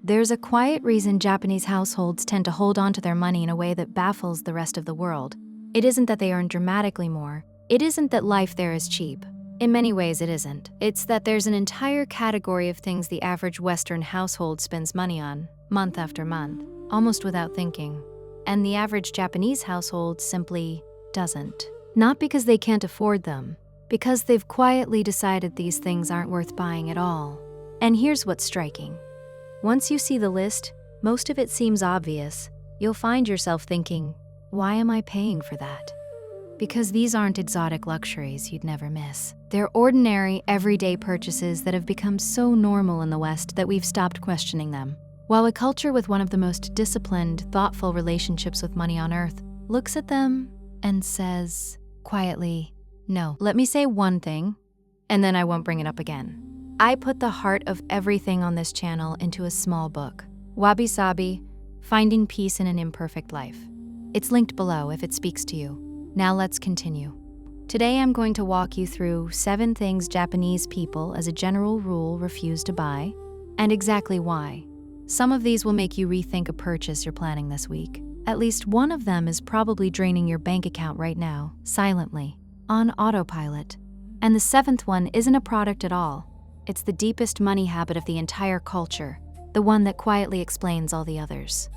There's a quiet reason Japanese households tend to hold on to their money in a way that baffles the rest of the world. It isn't that they earn dramatically more. It isn't that life there is cheap. In many ways, it isn't. It's that there's an entire category of things the average Western household spends money on, month after month, almost without thinking. And the average Japanese household simply doesn't. Not because they can't afford them, because they've quietly decided these things aren't worth buying at all. And here's what's striking. Once you see the list, most of it seems obvious. You'll find yourself thinking, why am I paying for that? Because these aren't exotic luxuries you'd never miss. They're ordinary, everyday purchases that have become so normal in the West that we've stopped questioning them. While a culture with one of the most disciplined, thoughtful relationships with money on earth looks at them and says, quietly, no. Let me say one thing, and then I won't bring it up again. I put the heart of everything on this channel into a small book, Wabi Sabi, Finding Peace in an Imperfect Life. It's linked below if it speaks to you. Now let's continue. Today I'm going to walk you through 7 things Japanese people, as a general rule, refuse to buy, and exactly why. Some of these will make you rethink a purchase you're planning this week. At least one of them is probably draining your bank account right now, silently, on autopilot. And the 7th one isn't a product at all. It's the deepest money habit of the entire culture, the one that quietly explains all the others.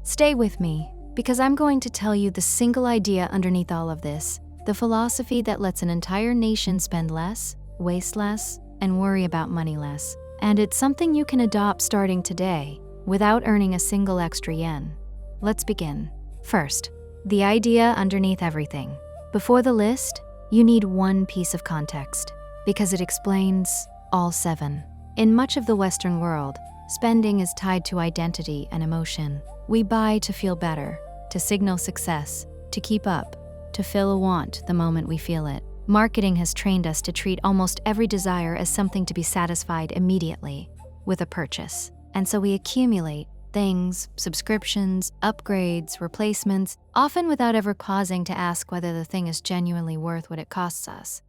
Stay with me, because I'm going to tell you the single idea underneath all of this, the philosophy that lets an entire nation spend less, waste less, and worry about money less. And it's something you can adopt starting today, without earning a single extra yen. Let's begin. First, the idea underneath everything. Before the list, you need one piece of context, because it explains all 7. In much of the Western world, spending is tied to identity and emotion. We buy to feel better, to signal success, to keep up, to fill a want the moment we feel it. Marketing has trained us to treat almost every desire as something to be satisfied immediately with a purchase. And so we accumulate things, subscriptions, upgrades, replacements, often without ever pausing to ask whether the thing is genuinely worth what it costs us.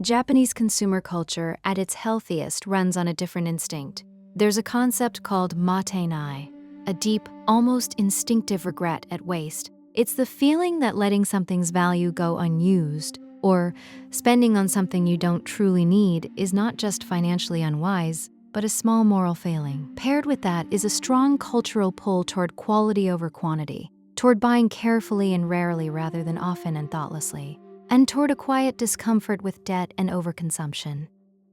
Japanese consumer culture, at its healthiest, runs on a different instinct. There's a concept called matenai, a deep, almost instinctive regret at waste. It's the feeling that letting something's value go unused, or spending on something you don't truly need, is not just financially unwise, but a small moral failing. Paired with that is a strong cultural pull toward quality over quantity, toward buying carefully and rarely rather than often and thoughtlessly, and toward a quiet discomfort with debt and overconsumption.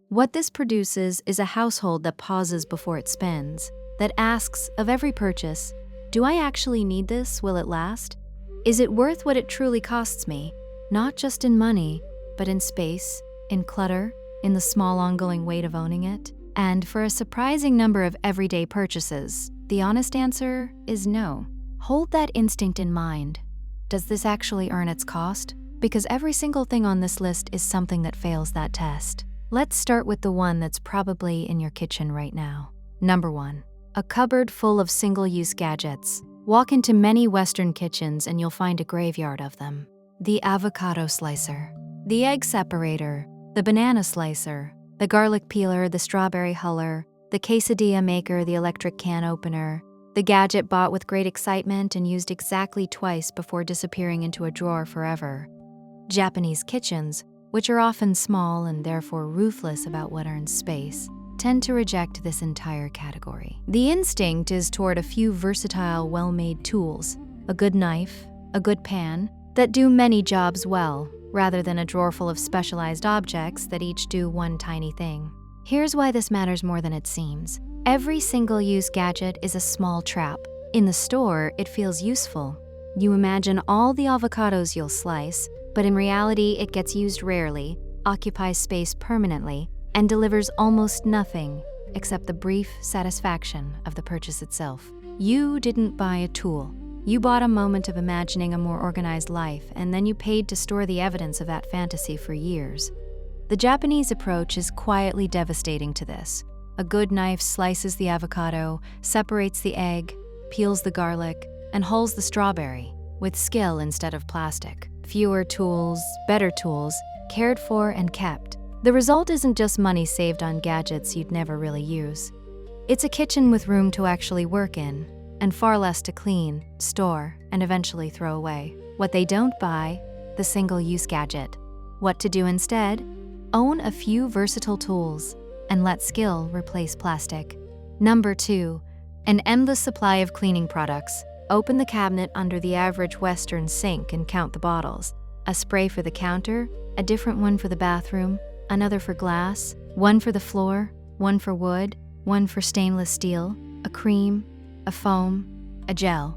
What this produces is a household that pauses before it spends, that asks of every purchase, do I actually need this? Will it last? Is it worth what it truly costs me? Not just in money, but in space, in clutter, in the small ongoing weight of owning it. And for a surprising number of everyday purchases, the honest answer is no. Hold that instinct in mind. Does this actually earn its cost? Because every single thing on this list is something that fails that test. Let's start with the one that's probably in your kitchen right now. Number 1, a cupboard full of single-use gadgets. Walk into many Western kitchens and you'll find a graveyard of them. The avocado slicer, the egg separator, the banana slicer, the garlic peeler, the strawberry huller, the quesadilla maker, the electric can opener, the gadget bought with great excitement and used exactly twice before disappearing into a drawer forever. Japanese kitchens, which are often small and therefore ruthless about what earns space, tend to reject this entire category. The instinct is toward a few versatile, well-made tools, a good knife, a good pan, that do many jobs well, rather than a drawer full of specialized objects that each do one tiny thing. Here's why this matters more than it seems. Every single-use gadget is a small trap. In the store, it feels useful. You imagine all the avocados you'll slice, but in reality, it gets used rarely, occupies space permanently, and delivers almost nothing except the brief satisfaction of the purchase itself. You didn't buy a tool. You bought a moment of imagining a more organized life, and then you paid to store the evidence of that fantasy for years. The Japanese approach is quietly devastating to this. A good knife slices the avocado, separates the egg, peels the garlic, and hulls the strawberry, with skill instead of plastic. Fewer tools, better tools, cared for and kept. The result isn't just money saved on gadgets you'd never really use. It's a kitchen with room to actually work in, and far less to clean, store, and eventually throw away. What they don't buy, the single-use gadget. What to do instead? Own a few versatile tools and let skill replace plastic. Number 2, an endless supply of cleaning products. Open the cabinet under the average Western sink and count the bottles. A spray for the counter, a different one for the bathroom, another for glass, one for the floor, one for wood, one for stainless steel, a cream, a foam, a gel,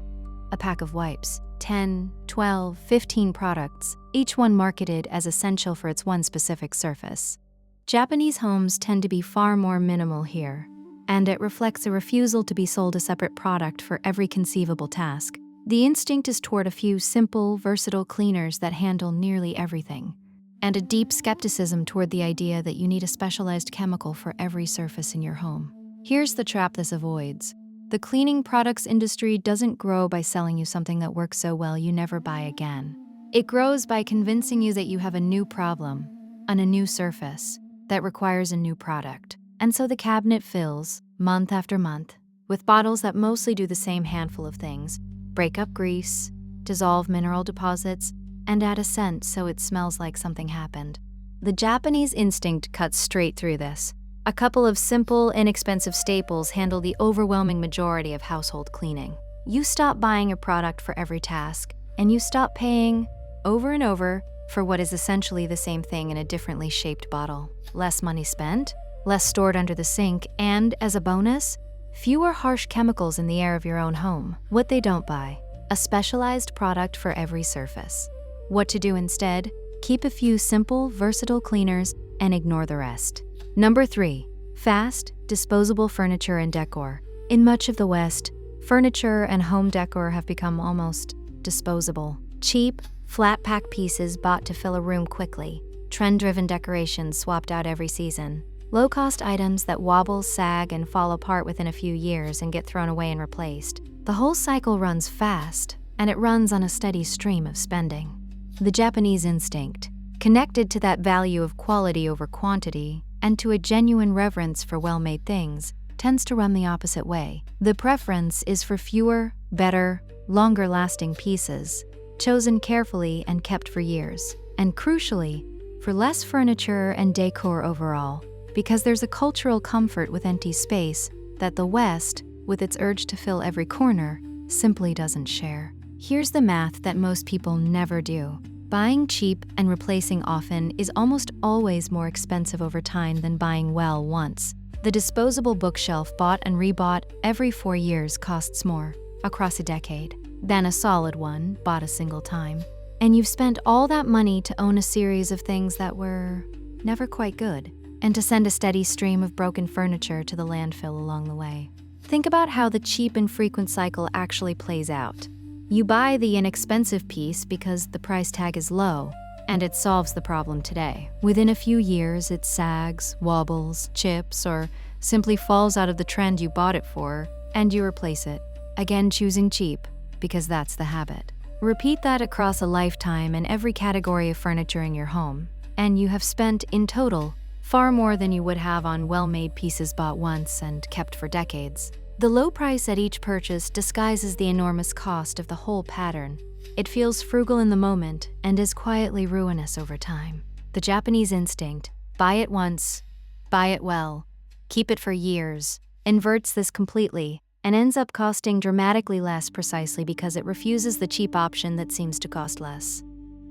a pack of wipes. 10, 12, 15 products, each one marketed as essential for its one specific surface. Japanese homes tend to be far more minimal here, and it reflects a refusal to be sold a separate product for every conceivable task. The instinct is toward a few simple, versatile cleaners that handle nearly everything, and a deep skepticism toward the idea that you need a specialized chemical for every surface in your home. Here's the trap this avoids. The cleaning products industry doesn't grow by selling you something that works so well you never buy again. It grows by convincing you that you have a new problem on a new surface that requires a new product. And so the cabinet fills, month after month, with bottles that mostly do the same handful of things: break up grease, dissolve mineral deposits, and add a scent so it smells like something happened. The Japanese instinct cuts straight through this. A couple of simple, inexpensive staples handle the overwhelming majority of household cleaning. You stop buying a product for every task, and you stop paying, over and over, for what is essentially the same thing in a differently shaped bottle. Less money spent, less stored under the sink, and, as a bonus, fewer harsh chemicals in the air of your own home. What they don't buy: a specialized product for every surface. What to do instead? Keep a few simple, versatile cleaners and ignore the rest. Number 3, fast, disposable furniture and decor. In much of the West, furniture and home decor have become almost disposable. Cheap, flat-pack pieces bought to fill a room quickly. Trend-driven decorations swapped out every season. Low-cost items that wobble, sag, and fall apart within a few years and get thrown away and replaced. The whole cycle runs fast, and it runs on a steady stream of spending. The Japanese instinct, connected to that value of quality over quantity, and to a genuine reverence for well-made things, tends to run the opposite way. The preference is for fewer, better, longer-lasting pieces, chosen carefully and kept for years. And crucially, for less furniture and decor overall, because there's a cultural comfort with empty space that the West, with its urge to fill every corner, simply doesn't share. Here's the math that most people never do. Buying cheap and replacing often is almost always more expensive over time than buying well once. The disposable bookshelf bought and rebought every 4 years costs more, across a decade, than a solid one bought a single time. And you've spent all that money to own a series of things that were never quite good, and to send a steady stream of broken furniture to the landfill along the way. Think about how the cheap and frequent cycle actually plays out. You buy the inexpensive piece because the price tag is low, and it solves the problem today. Within a few years, it sags, wobbles, chips, or simply falls out of the trend you bought it for, and you replace it, again choosing cheap, because that's the habit. Repeat that across a lifetime in every category of furniture in your home, and you have spent, in total, far more than you would have on well-made pieces bought once and kept for decades. The low price at each purchase disguises the enormous cost of the whole pattern. It feels frugal in the moment and is quietly ruinous over time. The Japanese instinct, buy it once, buy it well, keep it for years, inverts this completely and ends up costing dramatically less precisely because it refuses the cheap option that seems to cost less.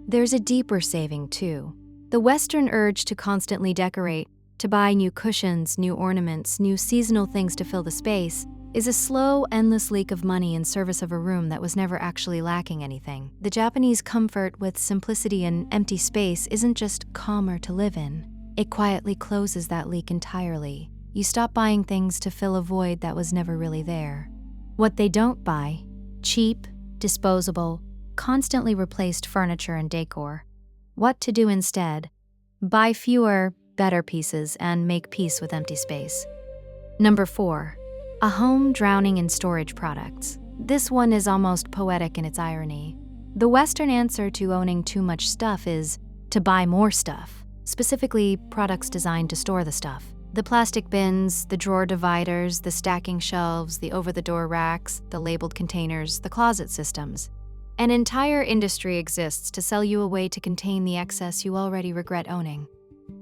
There's a deeper saving too. The Western urge to constantly decorate, to buy new cushions, new ornaments, new seasonal things to fill the space, is a slow, endless leak of money in service of a room that was never actually lacking anything. The Japanese comfort with simplicity and empty space isn't just calmer to live in. It quietly closes that leak entirely. You stop buying things to fill a void that was never really there. What they don't buy: cheap, disposable, constantly replaced furniture and decor. What to do instead: buy fewer, better pieces and make peace with empty space. Number 4. A home drowning in storage products. This one is almost poetic in its irony. The Western answer to owning too much stuff is to buy more stuff, specifically products designed to store the stuff. The plastic bins, the drawer dividers, the stacking shelves, the over-the-door racks, the labeled containers, the closet systems. An entire industry exists to sell you a way to contain the excess you already regret owning.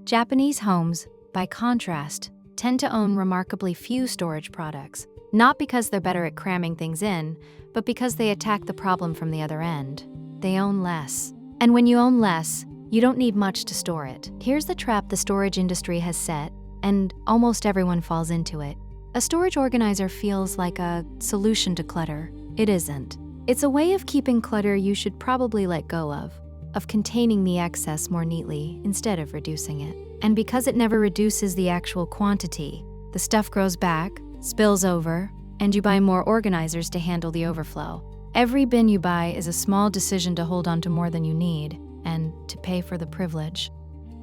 Japanese homes, by contrast, tend to own remarkably few storage products, not because they're better at cramming things in, but because they attack the problem from the other end. They own less. And when you own less, you don't need much to store it. Here's the trap the storage industry has set, and almost everyone falls into it. A storage organizer feels like a solution to clutter. It isn't. It's a way of keeping clutter you should probably let go of containing the excess more neatly instead of reducing it. And because it never reduces the actual quantity, the stuff grows back, spills over, and you buy more organizers to handle the overflow. Every bin you buy is a small decision to hold on to more than you need, and to pay for the privilege.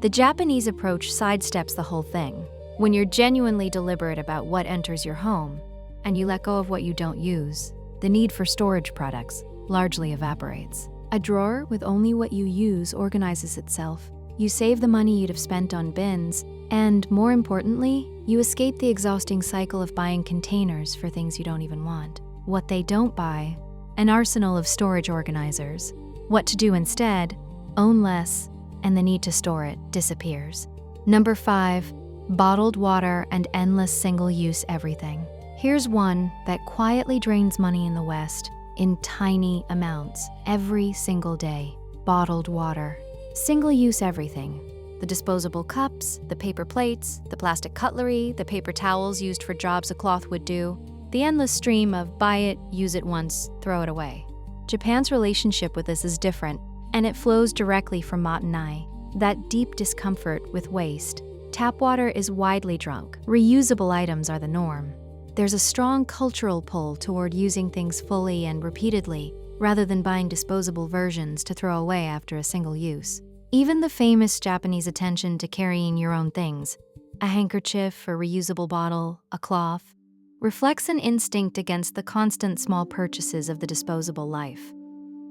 The Japanese approach sidesteps the whole thing. When you're genuinely deliberate about what enters your home, and you let go of what you don't use, the need for storage products largely evaporates. A drawer with only what you use organizes itself. You save the money you'd have spent on bins, and more importantly, you escape the exhausting cycle of buying containers for things you don't even want. What they don't buy: an arsenal of storage organizers. What to do instead: own less, and the need to store it disappears. Number 5, bottled water and endless single-use everything. Here's one that quietly drains money in the West in tiny amounts every single day: bottled water. Single-use everything. The disposable cups, the paper plates, the plastic cutlery, the paper towels used for jobs a cloth would do. The endless stream of buy it, use it once, throw it away. Japan's relationship with this is different, and it flows directly from matanai, that deep discomfort with waste. Tap water is widely drunk. Reusable items are the norm. There's a strong cultural pull toward using things fully and repeatedly, rather than buying disposable versions to throw away after a single use. Even the famous Japanese attention to carrying your own things, a handkerchief, a reusable bottle, a cloth, reflects an instinct against the constant small purchases of the disposable life.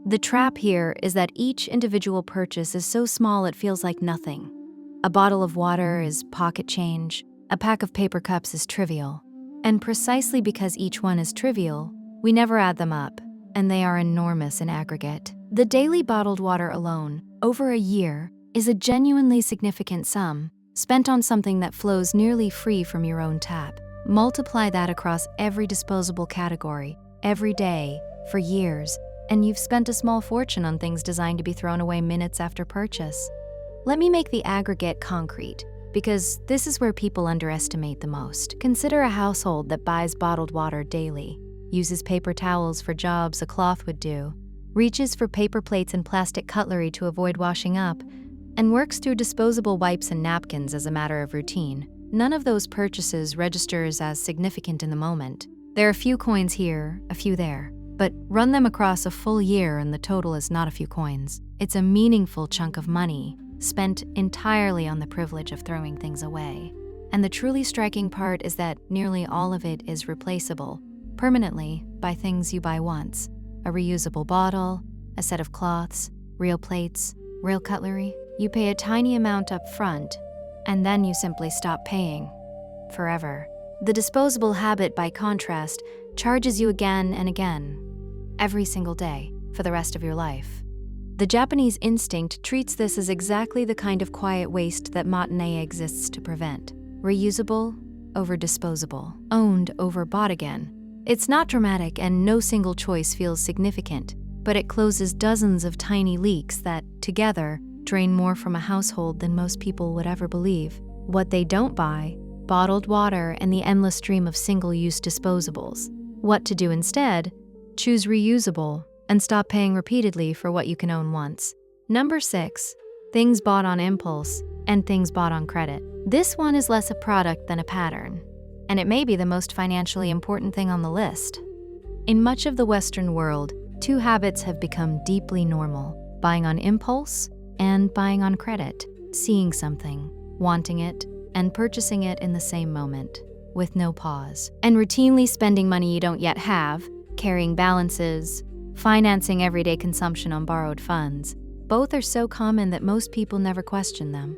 The trap here is that each individual purchase is so small it feels like nothing. A bottle of water is pocket change, a pack of paper cups is trivial. And precisely because each one is trivial, we never add them up, and they are enormous in aggregate. The daily bottled water alone, over a year, is a genuinely significant sum, spent on something that flows nearly free from your own tap. Multiply that across every disposable category, every day, for years, and you've spent a small fortune on things designed to be thrown away minutes after purchase. Let me make the aggregate concrete, because this is where people underestimate the most. Consider a household that buys bottled water daily, uses paper towels for jobs a cloth would do, reaches for paper plates and plastic cutlery to avoid washing up, and works through disposable wipes and napkins as a matter of routine. None of those purchases registers as significant in the moment. There are a few coins here, a few there, but run them across a full year and the total is not a few coins. It's a meaningful chunk of money, spent entirely on the privilege of throwing things away. And the truly striking part is that nearly all of it is replaceable, permanently, by things you buy once. A reusable bottle, a set of cloths, real plates, real cutlery. You pay a tiny amount up front, and then you simply stop paying. Forever. The disposable habit, by contrast, charges you again and again, every single day, for the rest of your life. The Japanese instinct treats this as exactly the kind of quiet waste that matanai exists to prevent. Reusable over disposable, owned over bought again. It's not dramatic and no single choice feels significant, but it closes dozens of tiny leaks that, together, drain more from a household than most people would ever believe. What they don't buy: bottled water and the endless stream of single-use disposables. What to do instead: choose reusable and stop paying repeatedly for what you can own once. Number 6, things bought on impulse and things bought on credit. This one is less a product than a pattern, and it may be the most financially important thing on the list. In much of the Western world, two habits have become deeply normal: buying on impulse and buying on credit. Seeing something, wanting it, and purchasing it in the same moment, with no pause. And routinely spending money you don't yet have, carrying balances, financing everyday consumption on borrowed funds. Both are so common that most people never question them.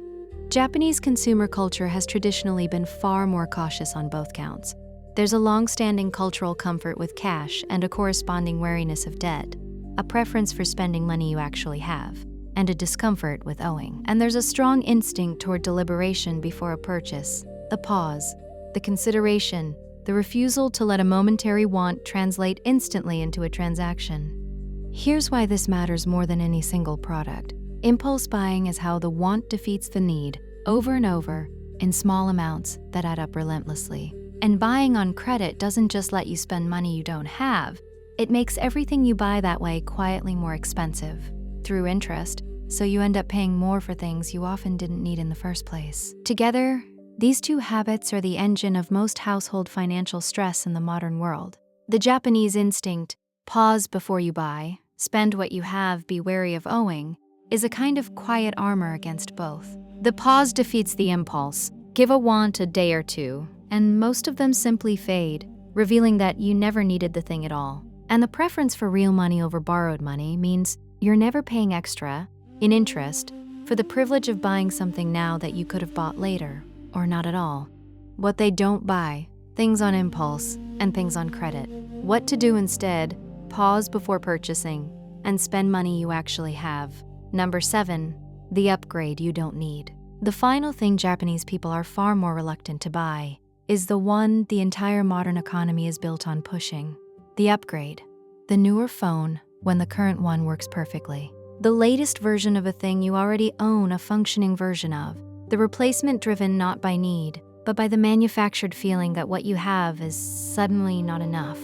Japanese consumer culture has traditionally been far more cautious on both counts. There's a long-standing cultural comfort with cash and a corresponding wariness of debt, a preference for spending money you actually have, and a discomfort with owing. And there's a strong instinct toward deliberation before a purchase, the pause, the consideration, the refusal to let a momentary want translate instantly into a transaction. Here's why this matters more than any single product. Impulse buying is how the want defeats the need, over and over, in small amounts that add up relentlessly. And buying on credit doesn't just let you spend money you don't have, it makes everything you buy that way quietly more expensive, through interest, so you end up paying more for things you often didn't need in the first place. Together, these two habits are the engine of most household financial stress in the modern world. The Japanese instinct, pause before you buy, spend what you have, be wary of owing, is a kind of quiet armor against both. The pause defeats the impulse. Give a want a day or two, and most of them simply fade, revealing that you never needed the thing at all. And the preference for real money over borrowed money means you're never paying extra, in interest, for the privilege of buying something now that you could have bought later, or not at all. What they don't buy, things on impulse and things on credit. What to do instead, pause before purchasing, and spend money you actually have. Number 7, the upgrade you don't need. The final thing Japanese people are far more reluctant to buy is the one the entire modern economy is built on pushing. The upgrade. The newer phone when the current one works perfectly. The latest version of a thing you already own a functioning version of. The replacement driven not by need, but by the manufactured feeling that what you have is suddenly not enough.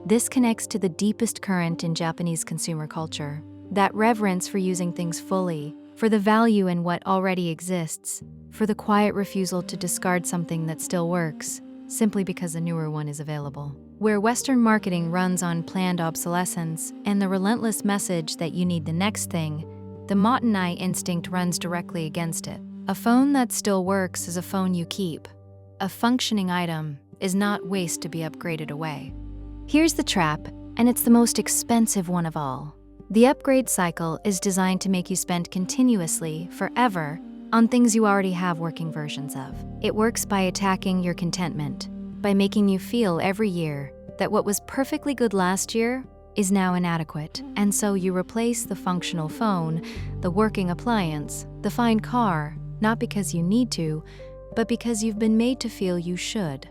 This connects to the deepest current in Japanese consumer culture. That reverence for using things fully, for the value in what already exists, for the quiet refusal to discard something that still works, simply because a newer one is available. Where Western marketing runs on planned obsolescence and the relentless message that you need the next thing, the Motenai instinct runs directly against it. A phone that still works is a phone you keep. A functioning item is not waste to be upgraded away. Here's the trap, and it's the most expensive one of all. The upgrade cycle is designed to make you spend continuously, forever, on things you already have working versions of. It works by attacking your contentment, by making you feel every year that what was perfectly good last year is now inadequate, and so you replace the functional phone, the working appliance, the fine car, not because you need to, but because you've been made to feel you should.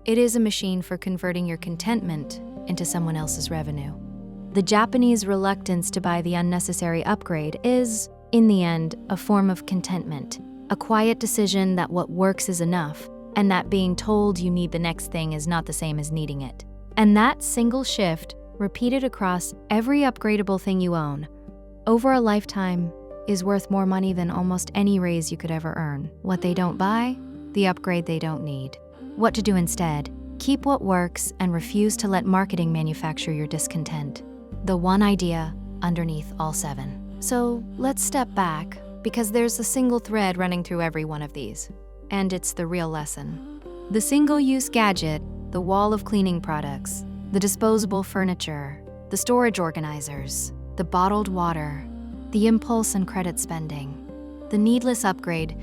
It is a machine for converting your contentment into someone else's revenue. The Japanese reluctance to buy the unnecessary upgrade is, in the end, a form of contentment, a quiet decision that what works is enough, and that being told you need the next thing is not the same as needing it. And that single shift, repeated across every upgradable thing you own, over a lifetime, is worth more money than almost any raise you could ever earn. What they don't buy, the upgrade they don't need. What to do instead? Keep what works and refuse to let marketing manufacture your discontent. The one idea underneath all 7. So let's step back, because there's a single thread running through every one of these, and it's the real lesson. The single-use gadget, the wall of cleaning products, the disposable furniture, the storage organizers, the bottled water, the impulse and credit spending, the needless upgrade.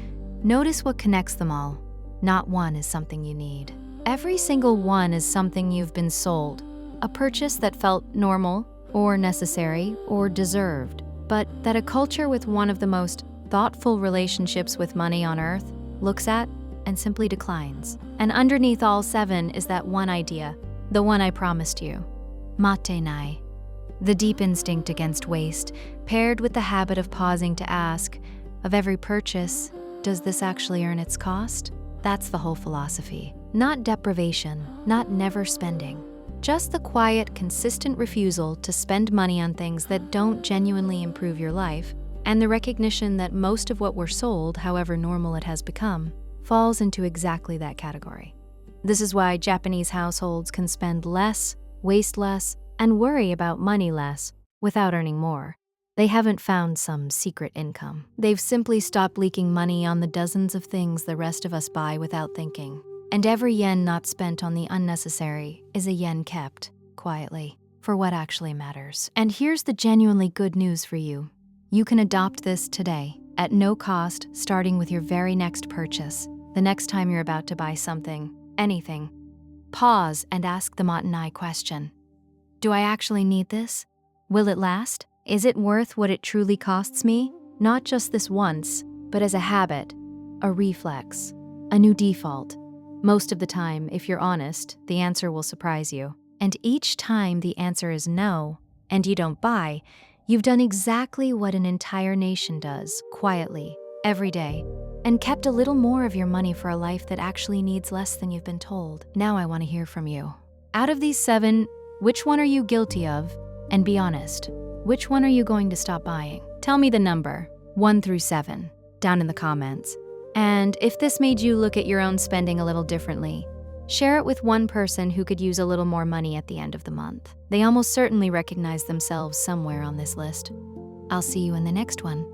Notice what connects them all. Not one is something you need. Every single one is something you've been sold, a purchase that felt normal, or necessary, or deserved, but that a culture with one of the most thoughtful relationships with money on earth looks at and simply declines. And underneath all 7 is that one idea, the one I promised you. Matenai. The deep instinct against waste, paired with the habit of pausing to ask, of every purchase, does this actually earn its cost? That's the whole philosophy. Not deprivation, not never spending. Just the quiet, consistent refusal to spend money on things that don't genuinely improve your life, and the recognition that most of what we're sold, however normal it has become, falls into exactly that category. This is why Japanese households can spend less, waste less, and worry about money less without earning more. They haven't found some secret income. They've simply stopped leaking money on the dozens of things the rest of us buy without thinking. And every yen not spent on the unnecessary is a yen kept, quietly, for what actually matters. And here's the genuinely good news for you. You can adopt this today. at no cost, starting with your very next purchase. The next time you're about to buy something, anything, pause and ask the Montanai question. Do I actually need this? Will it last? Is it worth what it truly costs me? Not just this once, but as a habit, a reflex, a new default. Most of the time, if you're honest, the answer will surprise you. And each time the answer is no, and you don't buy, you've done exactly what an entire nation does, quietly, every day, and kept a little more of your money for a life that actually needs less than you've been told. Now I want to hear from you. Out of these 7, which one are you guilty of? And be honest, which one are you going to stop buying? Tell me the number, 1 through 7, down in the comments. And if this made you look at your own spending a little differently, share it with one person who could use a little more money at the end of the month. They almost certainly recognize themselves somewhere on this list. I'll see you in the next one.